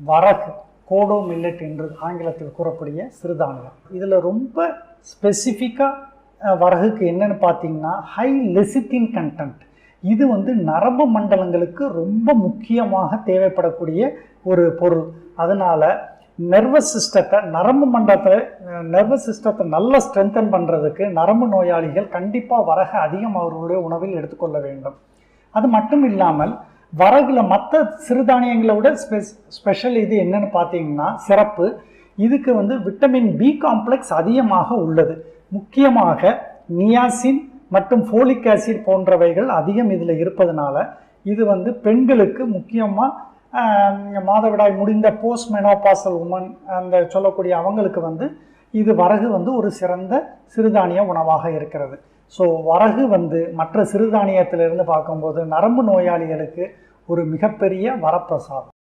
வரகு கோடோ மில்லட் என்று ஆங்கிலத்தில் கூறக்கூடிய சிறுதானியம். இதில் ரொம்ப ஸ்பெசிஃபிக்காக வரகுக்கு என்னென்னு பார்த்தீங்கன்னா ஹை லெசித்தின் கண்டென்ட். இது நரம்பு மண்டலங்களுக்கு ரொம்ப முக்கியமாக தேவைப்படக்கூடிய ஒரு பொருள். அதனால் நர்வஸ் சிஸ்டத்தை நர்வஸ் சிஸ்டத்தை நல்லா ஸ்ட்ரென்தன் பண்ணுறதுக்கு நரம்பு நோயாளிகள் கண்டிப்பாக வரகு அதிகம் அவர்களுடைய உணவில் எடுத்துக்கொள்ள வேண்டும். அது மட்டும் இல்லாமல் வரகுல மற்ற சிறுதானியங்களை விட ஸ்பெஷல் இது என்னன்னு பார்த்தீங்கன்னா சிறப்பு. இதுக்கு விட்டமின் பி காம்ப்ளெக்ஸ் அதிகமாக உள்ளது. முக்கியமாக நியாசின் மற்றும் ஃபோலிக் ஆசிட் போன்றவைகள் அதிகம் இதில் இருப்பதனால இது பெண்களுக்கு முக்கியமாக மாதவிடாய் முடிந்த போஸ்ட் மெனோபாசல் உமன் அந்த சொல்லக்கூடிய அவங்களுக்கு இது வரகு ஒரு சிறந்த சிறுதானிய உணவாக இருக்கிறது. ஸோ வரகு மற்ற சிறுதானியத்திலிருந்து பார்க்கும்போது நரம்பு நோயாளிகளுக்கு ஒரு மிகப்பெரிய வரப்பிரசாதம்.